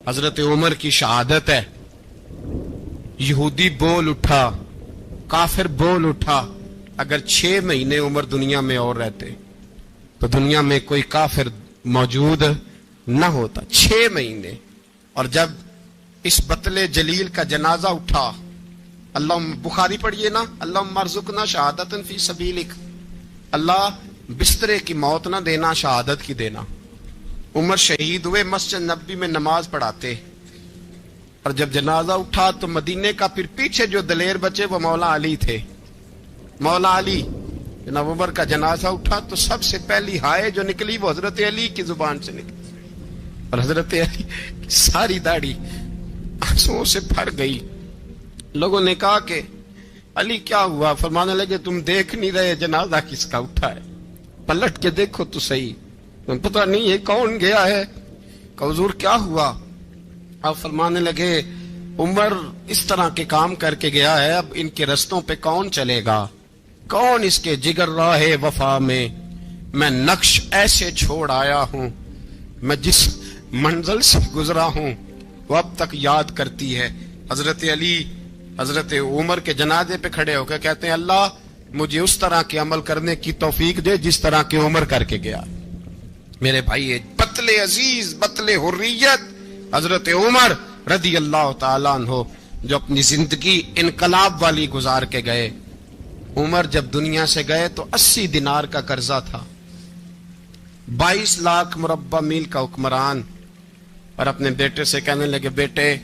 حضرت عمر کی شہادت ہے. یہودی بول اٹھا, کافر بول اٹھا, اگر 6 مہینے عمر دنیا میں اور رہتے تو دنیا میں کوئی کافر موجود نہ ہوتا. 6 مہینے. اور جب اس بطل جلیل کا جنازہ اٹھا, اللہ بخاری پڑھیے نا, اللہم ارزقنا شہادتا فی سبیلک, اللہ بسترے کی موت نہ دینا, شہادت کی دینا. عمر شہید ہوئے, مسجد نبوی میں نماز پڑھاتے, اور جب جنازہ اٹھا تو مدینے کا پھر پیچھے جو دلیر بچے وہ مولا علی تھے. مولا علی, جناب عمر کا جنازہ اٹھا تو سب سے پہلی ہائے جو نکلی وہ حضرت علی کی زبان سے نکلی, اور حضرت علی کی ساری داڑھی آنسوؤں سے بھر گئی. لوگوں نے کہا کہ علی کیا ہوا؟ فرمانے لگے تم دیکھ نہیں رہے جنازہ کس کا اٹھا ہے, پلٹ کے دیکھو تو صحیح, تم پتہ نہیں یہ کون گیا ہے. کہ حضور کیا ہوا؟ آپ فرمانے لگے عمر اس طرح کے کام کر کے گیا ہے, اب ان کے رستوں پہ کون چلے گا؟ کون اس کے جگر راہ وفا میں نقش ایسے چھوڑ آیا ہوں, میں جس منزل سے گزرا ہوں وہ اب تک یاد کرتی ہے. حضرت علی حضرت عمر کے جنازے پہ کھڑے ہو کے کہتے ہیں اللہ مجھے اس طرح کے عمل کرنے کی توفیق دے جس طرح کے عمر کر کے گیا. میرے بھائی, بطل عزیز, بطل حریت حضرت عمر رضی اللہ تعالیٰ عنہ, جو اپنی زندگی انقلاب والی گزار کے گئے. عمر جب دنیا سے گئے تو 80 دینار کا قرضہ تھا, 22 لاکھ مربع میل کا حکمران, اور اپنے بیٹے سے کہنے لگے بیٹے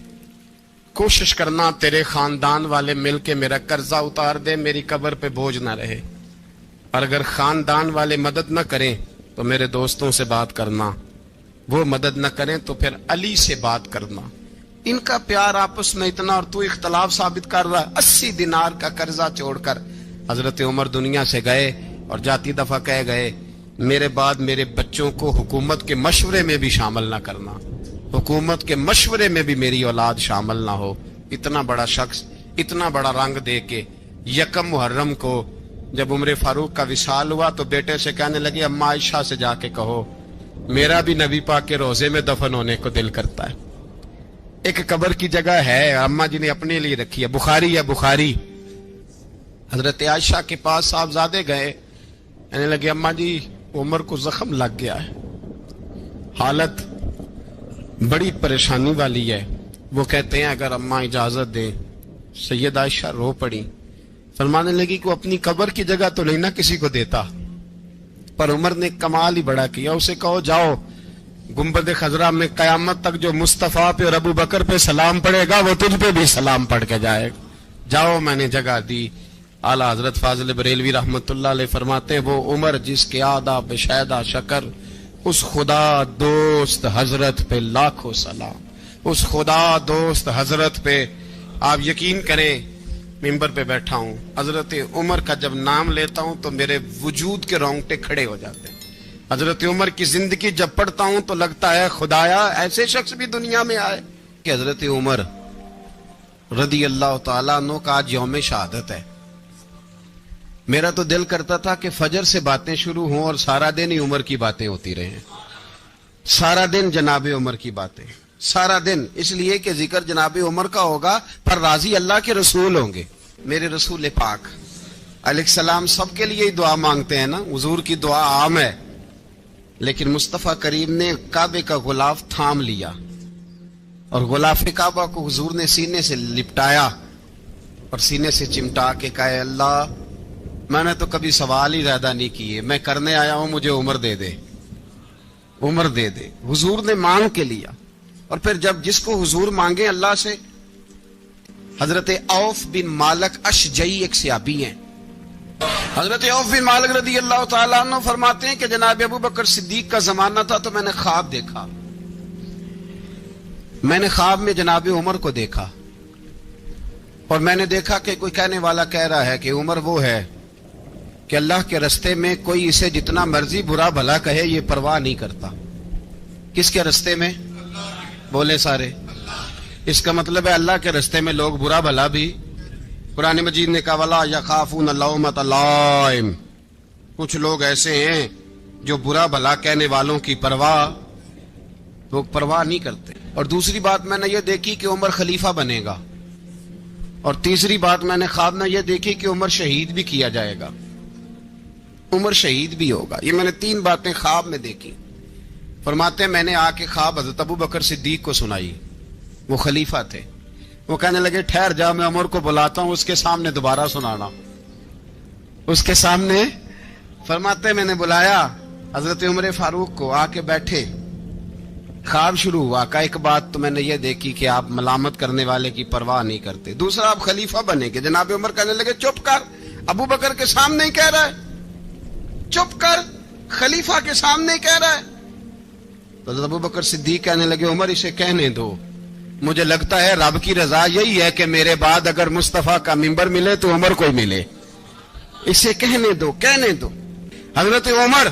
کوشش کرنا تیرے خاندان والے مل کے میرا قرضہ اتار دے, میری قبر پہ بوجھ نہ رہے, اور اگر خاندان والے مدد نہ کریں تو میرے دوستوں سے بات کرنا, وہ مدد نہ کریں تو پھر علی سے بات کرنا. ان کا پیار آپس میں اتنا, اور تو اختلاف ثابت کر رہا ہے. 80 دینار کا قرضہ چھوڑ کر حضرت عمر دنیا سے گئے, اور جاتی دفعہ کہہ گئے میرے بعد میرے بچوں کو حکومت کے مشورے میں بھی شامل نہ کرنا, حکومت کے مشورے میں بھی میری اولاد شامل نہ ہو. اتنا بڑا شخص اتنا بڑا رنگ دے کے 1 محرم کو جب عمر فاروق کا وصال ہوا تو بیٹے سے کہنے لگے اماں عائشہ سے جا کے کہو میرا بھی نبی پاک کے روزے میں دفن ہونے کو دل کرتا ہے. ایک قبر کی جگہ ہے اماں جی نے اپنے لیے رکھی ہے, بخاری ہے بخاری. حضرت عائشہ کے پاس صاحبزادے گئے, کہنے لگے اماں جی عمر کو زخم لگ گیا ہے, حالت بڑی پریشانی والی ہے. وہ کہتے ہیں اگر اماں اجازت دیں. سید عائشہ رو پڑی, فرمانے لگی کہ اپنی قبر کی جگہ تو نہیں نہ کسی کو دیتا, پر عمر نے کمال ہی بڑا کیا. اسے کہو جاؤ گنبد خضرا میں قیامت تک جو مصطفیٰ پہ اور ابو بکر پہ سلام پڑے گا وہ تجھ پہ بھی سلام پڑھ کے جائے گا, جاؤ میں نے جگہ دی. اعلیٰ حضرت فاضل بریلوی رحمت اللہ علیہ فرماتے ہیں وہ عمر جس کے آداب شیدہ شکر, اس خدا دوست حضرت پہ لاکھوں سلام, اس خدا دوست حضرت پہ. آپ یقین کریں ممبر پہ بیٹھا ہوں, حضرت عمر کا جب نام لیتا ہوں تو میرے وجود کے رونگٹے کھڑے ہو جاتے ہیں. حضرت عمر کی زندگی جب پڑھتا ہوں تو لگتا ہے خدایا ایسے شخص بھی دنیا میں آئے. کہ حضرت عمر رضی اللہ تعالیٰ عنہ کا آج یوم شہادت ہے. میرا تو دل کرتا تھا کہ فجر سے باتیں شروع ہوں اور سارا دن ہی عمر کی باتیں ہوتی رہیں, سارا دن جناب عمر کی باتیں, سارا دن. اس لیے کہ ذکر جناب عمر کا ہوگا پر راضی اللہ کے رسول ہوں گے. میرے رسول پاک علیہ السلام سب کے لیے ہی دعا مانگتے ہیں نا, حضور کی دعا عام ہے, لیکن مصطفیٰ کریم نے کعبے کا غلاف تھام لیا اور غلاف کعبہ کو حضور نے سینے سے لپٹایا اور سینے سے چمٹا کے کہا اللہ میں نے تو کبھی سوال ہی زیادہ نہیں کیے, میں کرنے آیا ہوں مجھے عمر دے دے, عمر دے دے. حضور نے مانگ کے لیا. اور پھر جب جس کو حضور مانگے اللہ سے, حضرت عوف بن مالک اشجعی ایک صحابی ہیں, حضرت عوف بن مالک رضی اللہ تعالیٰ عنہ فرماتے ہیں کہ جناب ابو بکر صدیق کا زمانہ تھا تو میں نے خواب دیکھا, میں نے خواب میں جناب عمر کو دیکھا, اور میں نے دیکھا کہ کوئی کہنے والا کہہ رہا ہے کہ عمر وہ ہے کہ اللہ کے رستے میں کوئی اسے جتنا مرضی برا بھلا کہے یہ پرواہ نہیں کرتا. کس کے رستے میں؟ بولے سارے. اس کا مطلب ہے اللہ کے رستے میں لوگ برا بھلا بھی. قرآن مجید نے کہا وَلَا يَخَافُونَ لَوْمَةَ لَائِمٍ, کچھ لوگ ایسے ہیں جو برا بھلا کہنے والوں کی پرواہ نہیں کرتے. اور دوسری بات میں نے یہ دیکھی کہ عمر خلیفہ بنے گا، اور تیسری بات میں نے خواب میں یہ دیکھی کہ عمر شہید بھی کیا جائے گا، عمر شہید بھی ہوگا۔ یہ میں نے 3 باتیں خواب میں دیکھی۔ فرماتے ہیں میں نے آ کے خواب حضرت ابو بکر صدیق کو سنائی، وہ خلیفہ تھے۔ وہ کہنے لگے ٹھہر جا، میں عمر کو بلاتا ہوں، اس کے سامنے دوبارہ سنانا، اس کے سامنے۔ فرماتے ہیں میں نے بلایا حضرت عمر فاروق کو، آ کے بیٹھے، خواب شروع ہوا۔ کہ ایک بات تو میں نے یہ دیکھی کہ آپ ملامت کرنے والے کی پرواہ نہیں کرتے، دوسرا آپ خلیفہ بنے گے۔ جناب عمر کہنے لگے چپ کر، ابو بکر کے سامنے ہی کہہ رہا ہے، چپ کر، خلیفہ کے سامنے ہی کہہ رہا ہے۔ تو حضرت ابو بکر صدیق کہنے لگے عمر اسے کہنے دو، مجھے لگتا ہے رب کی رضا یہی ہے کہ میرے بعد اگر مصطفیٰ کا منبر ملے تو عمر کو ملے، اسے کہنے دو، کہنے دو۔ حضرت عمر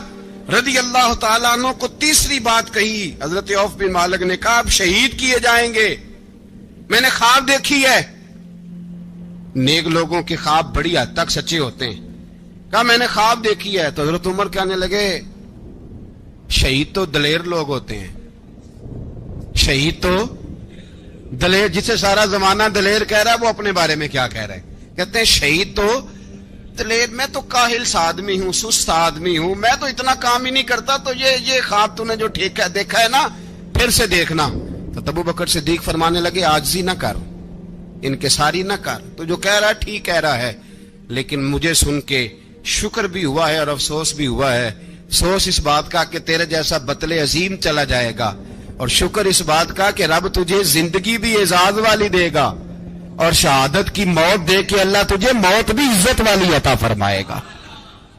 رضی اللہ تعالیٰ عنہ کو تیسری بات کہی۔ حضرت عوف بن مالک نے کہا آپ شہید کیے جائیں گے، میں نے خواب دیکھی ہے۔ نیک لوگوں کے خواب بڑی حد تک سچے ہوتے ہیں۔ کہا میں نے خواب دیکھی ہے۔ تو حضرت عمر کہنے لگے شہید تو دلیر لوگ ہوتے ہیں، شہید تو دلیر، جسے سارا زمانہ دلیر کہہ رہا ہے وہ اپنے بارے میں کیا کہہ رہا ہے؟ کہتے ہیں شہید تو دلیر، میں تو کاہل سا آدمی ہوں، سست آدمی ہوں، میں تو اتنا کام ہی نہیں کرتا، تو یہ خواب تو نے جو دیکھا ہے نا پھر سے دیکھنا۔ تو ابو بکر صدیق فرمانے لگے عاجزی نہ کر، انکساری نہ کر، تو جو کہہ رہا ہے ٹھیک کہہ رہا ہے، لیکن مجھے سن کے شکر بھی ہوا ہے اور افسوس بھی ہوا ہے۔ افسوس اس بات کا کہ تیرے جیسا بطل عظیم چلا جائے گا، اور شکر اس بات کا کہ رب تجھے زندگی بھی اعزاز والی دے گا، اور شہادت کی موت دے کے اللہ تجھے موت بھی عزت والی عطا فرمائے گا۔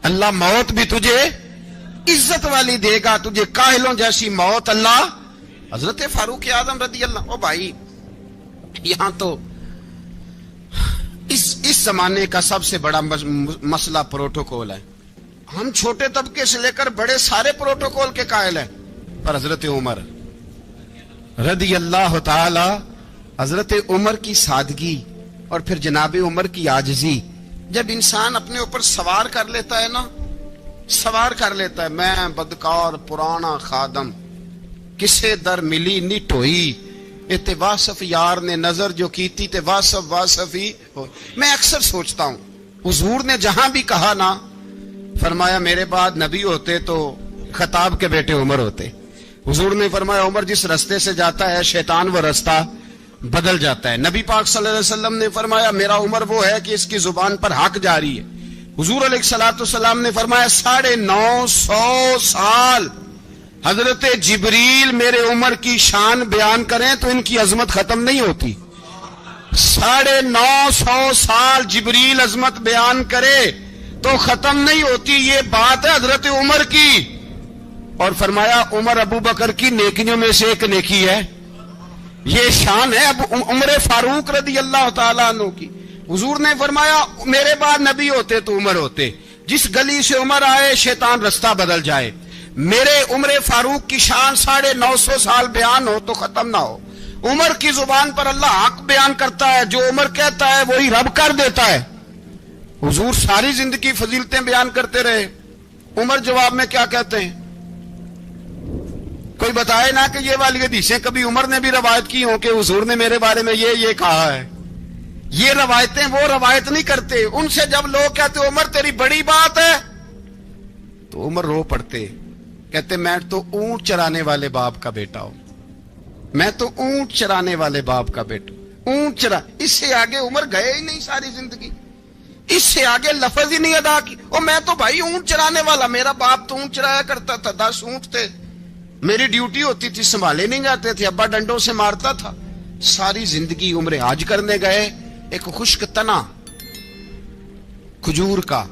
اللہ موت بھی تجھے عزت والی دے گا، تجھے کاہلوں جیسی موت اللہ۔ حضرت فاروق اعظم رضی اللہ، او بھائی یہاں تو اس زمانے کا سب سے بڑا مسئلہ پروٹوکول ہے۔ ہم چھوٹے طبقے سے لے کر بڑے سارے پروٹوکول کے قائل ہیں، پر حضرت عمر رضی اللہ تعالی، حضرت عمر کی سادگی اور پھر جناب عمر کی عاجزی، جب انسان اپنے اوپر سوار کر لیتا ہے نا، سوار کر لیتا ہے، میں بدکار پرانا خادم، کسے در ملی نٹ ہوئی، تے واصف یار نے نظر جو کیتی تے واصف ہی ہو۔ میں اکثر سوچتا ہوں حضور نے جہاں بھی کہا نا، فرمایا میرے بعد نبی ہوتے تو خطاب کے بیٹے عمر ہوتے۔ حضور نے فرمایا عمر جس رستے سے جاتا ہے شیطان وہ رستہ بدل جاتا ہے۔ نبی پاک صلی اللہ علیہ وسلم نے فرمایا میرا عمر وہ ہے کہ اس کی زبان پر حق جاری ہے۔ حضور علیہ الصلوۃ والسلام نے فرمایا 950 سال حضرت جبریل میرے عمر کی شان بیان کریں تو ان کی عظمت ختم نہیں ہوتی۔ 950 سال جبریل عظمت بیان کرے تو ختم نہیں ہوتی۔ یہ بات ہے حضرت عمر کی، اور فرمایا عمر ابو بکر کی نیکیوں میں سے ایک نیکی ہے، یہ شان ہے اب عمر فاروق رضی اللہ تعالیٰ عنہ کی۔ حضور نے فرمایا میرے بعد نبی ہوتے تو عمر ہوتے، جس گلی سے عمر آئے شیطان رستہ بدل جائے۔ میرے عمر فاروق کی شان 950 سال بیان ہو تو ختم نہ ہو۔ عمر کی زبان پر اللہ حق بیان کرتا ہے، جو عمر کہتا ہے وہی رب کر دیتا ہے۔ حضور ساری زندگی فضیلتیں بیان کرتے رہے، عمر جواب میں کیا کہتے ہیں؟ کوئی بتائے نا کہ یہ والی حدیثیں کبھی عمر نے بھی روایت کی ہوں کہ حضور نے میرے بارے میں یہ کہا ہے۔ یہ روایتیں وہ روایت نہیں کرتے، ان سے جب لوگ کہتے عمر تیری بڑی بات ہے تو عمر رو پڑتے، کہتے میں تو اونٹ چرانے والے باپ کا بیٹا ہوں، میں تو اونٹ چرانے والے باپ کا بیٹا، اونٹ چرا۔ اس سے آگے عمر گئے ہی نہیں ساری زندگی، اس سے آگے لفظ ہی نہیں ادا کی۔ اور میں تو بھائی اونٹ چرانے والا، میرا باپ تو اونٹ چرایا کرتا تھا، 10 اونٹ تھے، میری ڈیوٹی ہوتی تھی، سنبھالے نہیں جاتے تھے، ابا ڈنڈوں سے مارتا تھا۔ ساری زندگی عمر حج کرنے گئے، ایک خشک تنا کھجور کا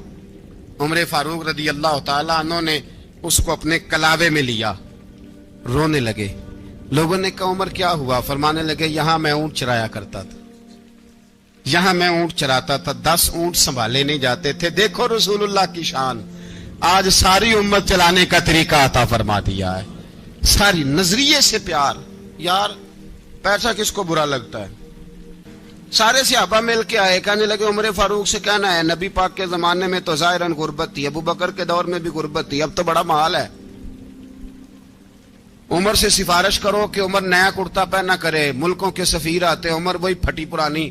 عمر فاروق رضی اللہ تعالیٰ عنہ نے اس کو اپنے کلاوے میں لیا، رونے لگے۔ لوگوں نے کہا عمر کیا ہوا؟ فرمانے لگے یہاں میں اونٹ چرایا کرتا تھا، یہاں میں اونٹ چراتا تھا، 10 اونٹ سنبھالے نہیں جاتے تھے۔ دیکھو رسول اللہ کی شان، آج ساری امت چلانے کا طریقہ عطا فرما دیا ہے، ساری نظریے سے پیار۔ یار پیسہ کس کو برا لگتا ہے؟ سارے صحابہ مل کے آئے، کہنے لگے عمر فاروق سے کہنا ہے نبی پاک کے زمانے میں تو ظاہراً غربت تھی، ابو بکر کے دور میں بھی غربت تھی، اب تو بڑا محال ہے۔ عمر سے سفارش کرو کہ عمر نیا کرتا پہنا کرے. ملکوں کے سفیر آتے ہیں, عمر وہی پھٹی پرانی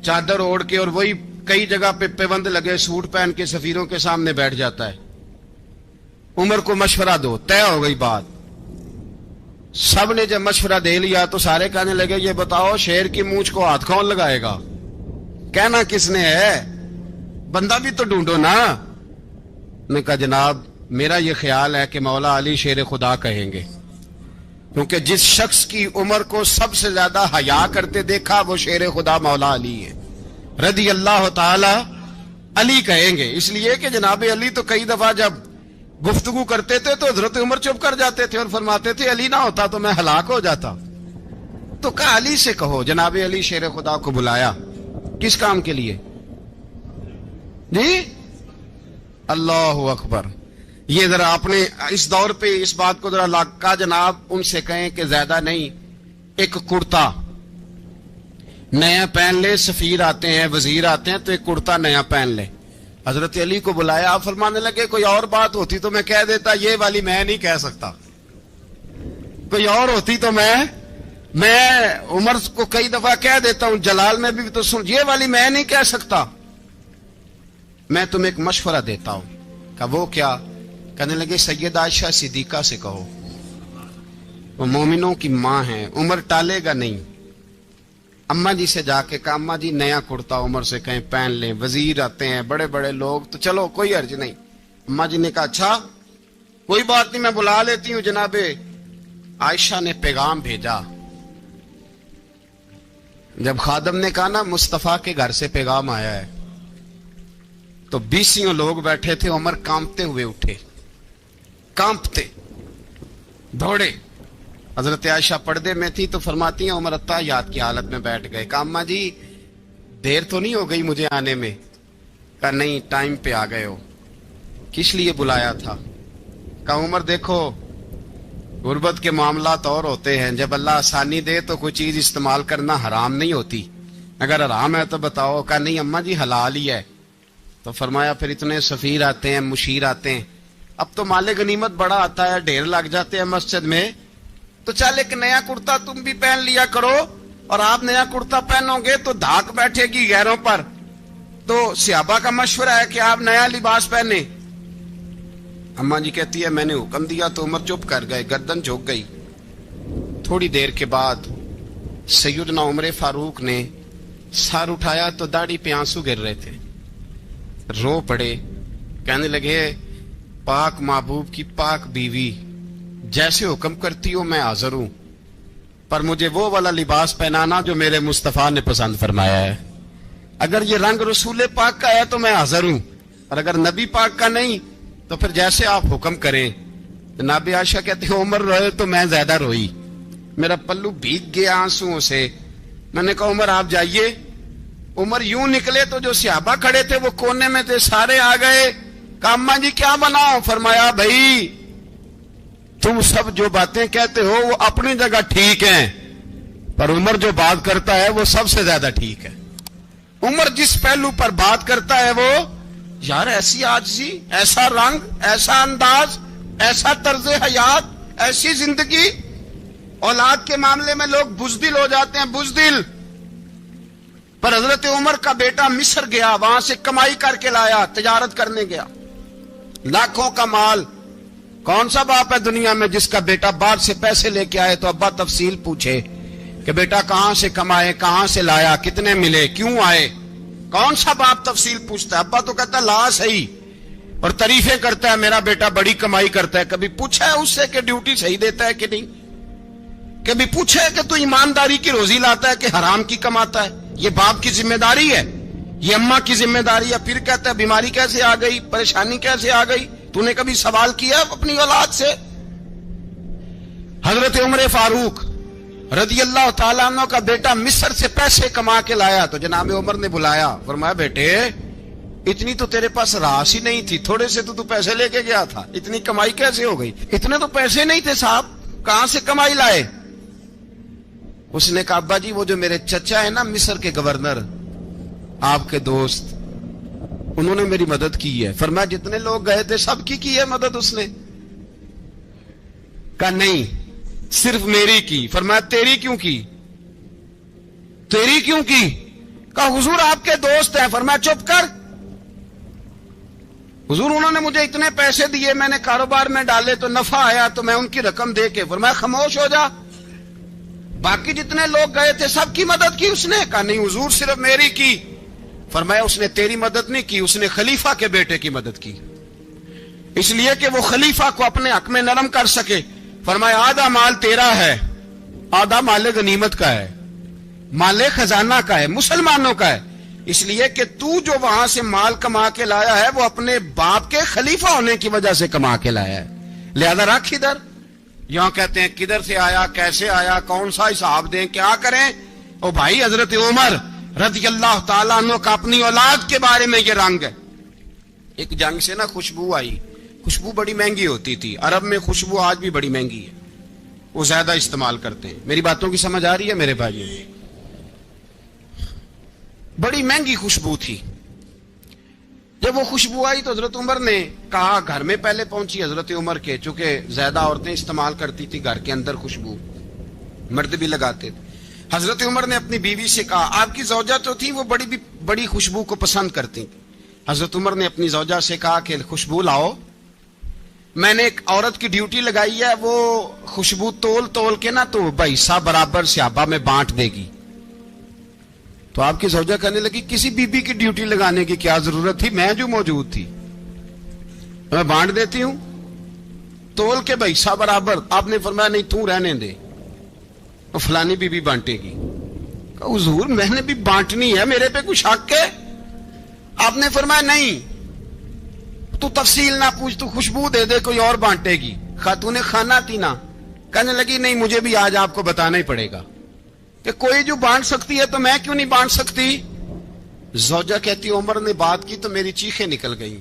چادر اوڑھ کے اور وہی کئی جگہ پہ پیوند لگے سوٹ پہن کے سفیروں کے سامنے بیٹھ جاتا ہے. عمر کو مشورہ دو, طے ہو گئی بات. سب نے جب مشورہ دے لیا تو سارے کہنے لگے یہ بتاؤ شیر کی مونچھ کو ہاتھ کون لگائے گا؟ کہنا کس نے ہے؟ بندہ بھی تو ڈھونڈو نا. نے کہا جناب میرا یہ خیال ہے کہ مولا علی شیر خدا کہیں گے, کیونکہ جس شخص کی عمر کو سب سے زیادہ حیا کرتے دیکھا وہ شیر خدا مولا علی ہے رضی اللہ تعالی علی کہیں گے. اس لیے کہ جناب علی تو کئی دفعہ جب گفتگو کرتے تھے تو حضرت عمر چپ کر جاتے تھے اور فرماتے تھے علی نہ ہوتا تو میں ہلاک ہو جاتا. تو کہا علی سے کہو. جناب علی شیر خدا کو بلایا. کس کام کے لیے جی؟ اللہ اکبر. یہ ذرا آپ نے اس دور پہ اس بات کو ذرا کہا جناب ان سے کہیں کہ زیادہ نہیں, ایک کرتا نیا پہن لے. سفیر آتے ہیں, وزیر آتے ہیں تو ایک کرتا نیا پہن لے. حضرت علی کو بلایا. آپ فرمانے لگے کوئی اور بات ہوتی تو میں کہہ دیتا, یہ والی میں نہیں کہہ سکتا. کوئی اور ہوتی تو میں عمر کو کئی دفعہ کہہ دیتا ہوں, جلال میں بھی تو سن, یہ والی میں نہیں کہہ سکتا. میں تمہیں ایک مشورہ دیتا ہوں. کہا وہ کیا؟ کہنے لگے سیدہ عائشہ صدیقہ سے کہو, وہ مومنوں کی ماں ہیں, عمر ٹالے گا نہیں. اماں جی سے جا کے کہا اماں جی نیا کرتا عمر سے کہیں پہن لیں. وزیر آتے ہیں, بڑے بڑے لوگ, تو چلو کوئی حرج نہیں. اماں جی نے کہا اچھا کوئی بات نہیں میں بلا لیتی ہوں. جناب عائشہ نے پیغام بھیجا. جب خادم نے کہا نا مصطفیٰ کے گھر سے پیغام آیا ہے, تو 20 لوگ بیٹھے تھے. عمر کانپتے ہوئے اٹھے, کانپتے دوڑے. حضرت عائشہ پردے میں تھی تو فرماتی ہیں عمر اتحیات کی حالت میں بیٹھ گئے. کہا اماں جی دیر تو نہیں ہو گئی مجھے آنے میں؟ کہا نہیں ٹائم پہ آ گئے ہو. کس لیے بلایا تھا؟ کہا عمر دیکھو غربت کے معاملات اور ہوتے ہیں, جب اللہ آسانی دے تو کوئی چیز استعمال کرنا حرام نہیں ہوتی, اگر حرام ہے تو بتاؤ. کہا نہیں اماں جی حلال ہی ہے. تو فرمایا پھر اتنے سفیر آتے ہیں, مشیر آتے ہیں, اب تو مال غنیمت بڑا آتا ہے, ڈھیر لگ جاتے ہیں مسجد میں, تو چل ایک نیا کرتا تم بھی پہن لیا کرو. اور آپ نیا کرتا پہنو گے تو دھاک بیٹھے گی غیروں پر. تو صحابہ کا مشورہ ہے کہ آپ نیا لباس پہنے. اماں جی کہتی ہے میں نے حکم دیا تو عمر چپ کر گئے, گردن جھک گئی. تھوڑی دیر کے بعد سیدنا عمر فاروق نے سر اٹھایا تو داڑھی پہ آنسو گر رہے تھے, رو پڑے. کہنے لگے پاک محبوب کی پاک بیوی جیسے حکم کرتی ہو میں حاضر ہوں, پر مجھے وہ والا لباس پہنانا جو میرے مصطفیٰ نے پسند فرمایا ہے. اگر یہ رنگ رسول پاک کا ہے تو میں حاضر ہوں, اور اگر نبی پاک کا نہیں تو پھر جیسے آپ حکم کریں. جناب عائشہ کہتے ہیں عمر روئے تو میں زیادہ روئی, میرا پلو بھیگ گیا آنسوؤں سے. میں نے کہا عمر آپ جائیے. عمر یوں نکلے تو جو صحابہ کھڑے تھے وہ کونے میں تھے, سارے آ گئے. کہا اماں جی کیا بناؤ؟ فرمایا بھائی تم سب جو باتیں کہتے ہو وہ اپنی جگہ ٹھیک ہیں, پر عمر جو بات کرتا ہے وہ سب سے زیادہ ٹھیک ہے. عمر جس پہلو پر بات کرتا ہے وہ یار ایسی عاجزی, ایسا رنگ, ایسا انداز, ایسا طرز حیات, ایسی زندگی. اولاد کے معاملے میں لوگ بزدل ہو جاتے ہیں, بزدل. پر حضرت عمر کا بیٹا مصر گیا, وہاں سے کمائی کر کے لایا, تجارت کرنے گیا, لاکھوں کا مال. کون سا باپ ہے دنیا میں جس کا بیٹا باہر سے پیسے لے کے آئے تو ابا تفصیل پوچھے کہ بیٹا کہاں سے کمائے, کہاں سے لایا, کتنے ملے, کیوں آئے؟ کون سا باپ تفصیل پوچھتا ہے؟ ابا تو کہتا ہے لا صحیح, اور تعریفیں کرتا ہے میرا بیٹا بڑی کمائی کرتا ہے. کبھی پوچھا ہے اس سے کہ ڈیوٹی صحیح دیتا ہے کہ نہیں؟ کبھی پوچھا ہے کہ تو ایمانداری کی روزی لاتا ہے کہ حرام کی کماتا ہے؟ یہ باپ کی ذمہ داری ہے, یہ اماں کی ذمہ داری ہے. پھر کہتا ہے بیماری کیسے آ گئی, پریشانی کیسے آ گئی, تو نے کبھی سوال کیا اپنی اولاد سے؟ حضرت عمر فاروق رضی اللہ تعالیٰ عنہ کا بیٹا مصر سے پیسے کما کے لایا تو جناب عمر نے بلایا, فرمایا بیٹے اتنی تو تیرے پاس راس ہی نہیں تھی, تھوڑے سے تو پیسے لے کے گیا تھا, اتنی کمائی کیسے ہو گئی؟ اتنے تو پیسے نہیں تھے صاحب, کہاں سے کمائی لائے؟ اس نے کہا ابا جی وہ جو میرے چچا ہے نا مصر کے گورنر, آپ کے دوست, انہوں نے میری مدد کی ہے. فرمایا جتنے لوگ گئے تھے سب کی ہے مدد اس نے. کہا نہیں صرف میری کی. فرمایا تیری کیوں کی؟ تیری کیوں کی؟ کہا حضور آپ کے دوست ہیں. فرمایا چپ کر حضور انہوں نے مجھے اتنے پیسے دیے, میں نے کاروبار میں ڈالے تو نفع آیا تو میں ان کی رقم دے کے. فرمایا خاموش ہو جا, باقی جتنے لوگ گئے تھے سب کی مدد کی اس نے؟ کہا نہیں حضور صرف میری کی. فرمایا اس نے تیری مدد نہیں کی, اس نے خلیفہ کے بیٹے کی مدد کی, اس لیے کہ وہ خلیفہ کو اپنے حق میں نرم کر سکے. فرمایا آدھا مال تیرا ہے, آدھا مال غنیمت کا ہے, مال خزانہ کا ہے, مسلمانوں کا ہے, اس لیے کہ تو جو وہاں سے مال کما کے لایا ہے وہ اپنے باپ کے خلیفہ ہونے کی وجہ سے کما کے لایا ہے, لہذا رکھ ادھر. یہاں کہتے ہیں کدھر سے آیا, کیسے آیا, کون سا حساب دیں, کیا کریں؟ او بھائی حضرت عمر رضی اللہ تعالیٰ عنہ کا اپنی اولاد کے بارے میں یہ رنگ ہے. ایک جنگ سے نا خوشبو آئی, خوشبو بڑی مہنگی ہوتی تھی, عرب میں خوشبو آج بھی بڑی مہنگی ہے, وہ زیادہ استعمال کرتے ہیں. میری باتوں کی سمجھ آ رہی ہے میرے بھائیوں؟ بڑی مہنگی خوشبو تھی. جب وہ خوشبو آئی تو حضرت عمر نے کہا, گھر میں پہلے پہنچی حضرت عمر کے, چونکہ زیادہ عورتیں استعمال کرتی تھی گھر کے اندر خوشبو, مرد بھی لگاتے تھے. حضرت عمر نے اپنی بیوی سے کہا, آپ کی زوجہ تو تھی وہ بڑی خوشبو کو پسند کرتی. حضرت عمر نے اپنی زوجہ سے کہا کہ خوشبو لاؤ, میں نے ایک عورت کی ڈیوٹی لگائی ہے, وہ خوشبو تول تول کے نا تو بھائیسا برابر صحابہ میں بانٹ دے گی. تو آپ کی زوجہ کہنے لگی کسی بی بی کی ڈیوٹی لگانے کی کیا ضرورت تھی, میں جو موجود تھی میں بانٹ دیتی ہوں تول کے بھائیسا برابر. آپ نے فرمایا نہیں تو رہنے دے, وہ فلانی بی بی بانٹے گی. کہا حضور میں نے بھی بانٹنی ہے, میرے پہ کچھ حق ہے؟ آپ نے فرمایا نہیں تو تفصیل نہ پوچھ, تو خوشبو دے دے کوئی اور بانٹے گی. خاتون خانہ تھی نا, کہنے لگی نہیں مجھے بھی آج آپ کو بتانا ہی پڑے گا کہ کوئی جو بانٹ سکتی ہے تو میں کیوں نہیں بانٹ سکتی. زوجہ کہتی عمر نے بات کی تو میری چیخیں نکل گئیں.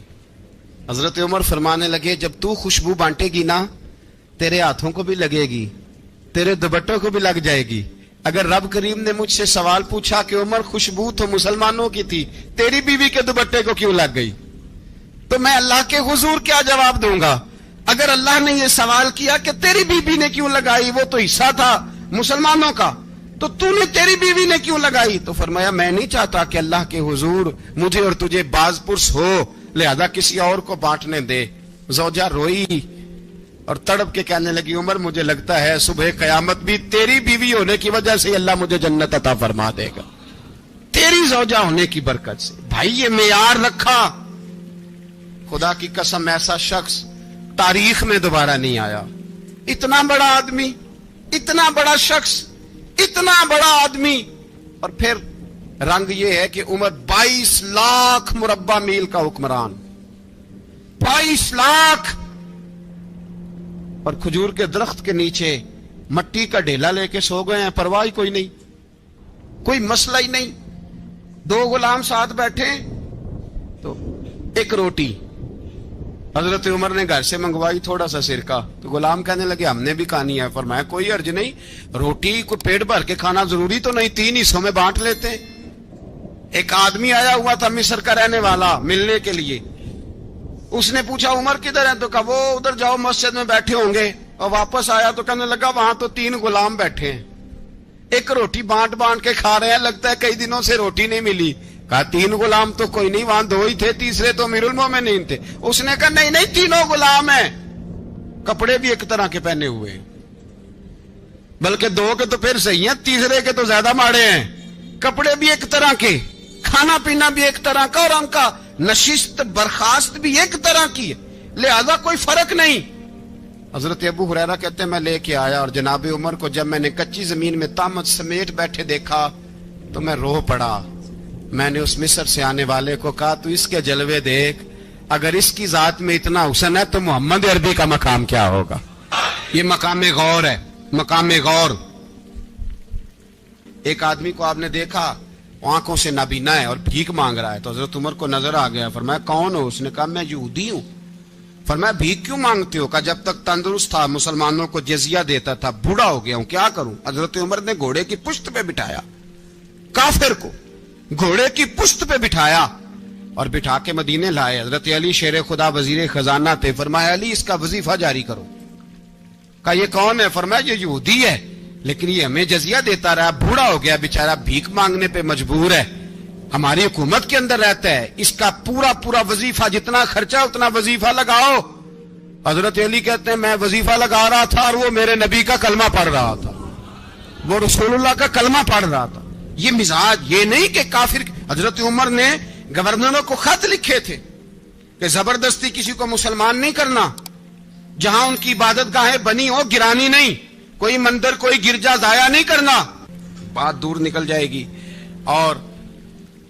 حضرت عمر فرمانے لگے جب تو خوشبو بانٹے گی نا تیرے ہاتھوں کو بھی لگے گی, تیرے دوپٹوں کو بھی لگ جائے گی. اگر رب کریم نے مجھ سے سوال پوچھا کہ عمر خوشبو تو مسلمانوں کی تھی, تیری بیوی کے دوپٹے کو کیوں لگ گئی, تو میں اللہ کے حضور کیا جواب دوں گا؟ اگر اللہ نے یہ سوال کیا کہ تیری بیوی نے کیوں لگائی, وہ تو حصہ تھا مسلمانوں کا, تو نے تیری بیوی نے کیوں لگائی؟ تو فرمایا میں نہیں چاہتا کہ اللہ کے حضور مجھے اور تجھے باز پرس ہو, لہذا کسی اور کو بانٹنے دے. زوجہ روئی اور تڑپ کے کہنے لگی عمر مجھے لگتا ہے صبح قیامت بھی تیری بیوی ہونے کی وجہ سے اللہ مجھے جنت عطا فرما دے گا, تیری زوجہ ہونے کی برکت سے. بھائی یہ معیار رکھا, خدا کی قسم ایسا شخص تاریخ میں دوبارہ نہیں آیا. اتنا بڑا آدمی, اتنا بڑا شخص, اتنا بڑا آدمی, اور پھر رنگ یہ ہے کہ عمر 22 لاکھ مربع میل کا حکمران, 22 لاکھ, اور کھجور کے درخت کے نیچے مٹی کا ڈھیلا لے کے سو گئے ہیں, پرواہ کوئی نہیں, کوئی مسئلہ ہی نہیں. 2 غلام ساتھ بیٹھے تو ایک روٹی حضرت عمر نے گھر سے منگوائی, تھوڑا سا سرکہ, تو غلام کہنے لگے ہم نے بھی کھانی ہے. فرمایا کوئی حرج نہیں, روٹی کو پیٹ بھر کے کھانا ضروری تو نہیں, 3 حصوں میں بانٹ لیتے ہیں. ایک آدمی آیا ہوا تھا مصر کا رہنے والا ملنے کے لیے, اس نے پوچھا عمر کدھر ہے, تو کہا وہ ادھر جاؤ مسجد میں بیٹھے ہوں گے. اور واپس آیا تو کہنے لگا وہاں تو 3 غلام بیٹھے ہیں, ایک روٹی بانٹ بانٹ کے کھا رہے ہیں, لگتا ہے کئی دنوں سے روٹی نہیں ملی. کہا 3 غلام تو کوئی نہیں, وہاں 2 ہی تھے, تیسرے تو امیر المومنین تھے. اس نے کہا نہیں نہیں 3 غلام ہیں, کپڑے بھی ایک طرح کے پہنے ہوئے, بلکہ 2 کے تو پھر صحیح ہیں, تیسرے کے تو زیادہ ماڑے ہیں. کپڑے بھی ایک طرح کے, کھانا پینا بھی ایک طرح کا, اور ان کا نشست برخاست بھی ایک طرح کی ہے, لہذا کوئی فرق نہیں. حضرت ابو ہریرہ کہتے ہیں میں لے کے آیا, اور جناب عمر کو جب میں نے کچی زمین میں تامت سمیٹ بیٹھے دیکھا تو میں رو پڑا. میں نے اس مصر سے آنے والے کو کہا تو اس کے جلوے دیکھ, اگر اس کی ذات میں اتنا حسن ہے تو محمد عربی کا مقام کیا ہوگا. یہ مقام غور ہے, مقام غور. ایک آدمی کو آپ نے دیکھا آنکھوں سے نابینا ہے اور بھیک مانگ رہا ہے, تو حضرت عمر کو نظر آ گیا. فرمایا کون ہو؟ اس نے کہا میں یہودی ہوں. فرمایا بھیک کیوں مانگتے ہو؟ کہا جب تک تندرست تھا مسلمانوں کو جزیہ دیتا تھا, بوڑھا ہو گیا ہوں کیا کروں. حضرت عمر نے گھوڑے کی پشت پہ بٹھایا, کافر کو گھوڑے کی پشت پہ بٹھایا اور بٹھا کے مدینے لائے. حضرت علی شیر خدا وزیر خزانہ تھے. فرمایا علی اس کا وظیفہ جاری کرو. کہا یہ کون ہے؟ فرمایا یہ یہودی ہے، لیکن یہ ہمیں جزیہ دیتا رہا، بوڑھا ہو گیا بیچارہ، بھیک مانگنے پہ مجبور ہے، ہماری حکومت کے اندر رہتا ہے، اس کا پورا وظیفہ جتنا خرچہ اتنا وظیفہ لگاؤ۔ حضرت علی کہتے ہیں میں وظیفہ لگا رہا تھا اور وہ میرے نبی کا کلمہ پڑھ رہا تھا، وہ رسول اللہ کا کلمہ پڑھ رہا تھا۔ یہ مزاج، یہ نہیں کہ کافر۔ حضرت عمر نے گورنروں کو خط لکھے تھے کہ زبردستی کسی کو مسلمان نہیں کرنا، جہاں ان کی عبادت گاہیں بنی ہو گرانی نہیں، کوئی مندر کوئی گرجا ضائع نہیں کرنا۔ بات دور نکل جائے گی، اور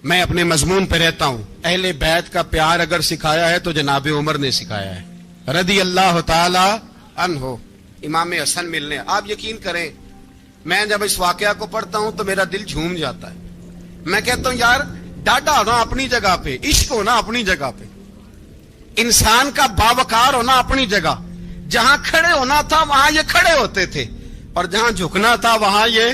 میں اپنے مضمون پہ رہتا ہوں۔ اہل بیت کا پیار اگر سکھایا ہے تو جناب عمر نے سکھایا ہے رضی اللہ تعالی عنہ۔ امام حسن ملنے، آپ یقین کریں میں جب اس واقعہ کو پڑھتا ہوں تو میرا دل جھوم جاتا ہے۔ میں کہتا ہوں یار ڈاڈا ہونا اپنی جگہ پہ، عشق ہونا اپنی جگہ پہ، انسان کا باوقار ہونا اپنی جگہ، جہاں کھڑے ہونا تھا وہاں یہ کھڑے ہوتے تھے، اور جہاں جھکنا تھا وہاں یہ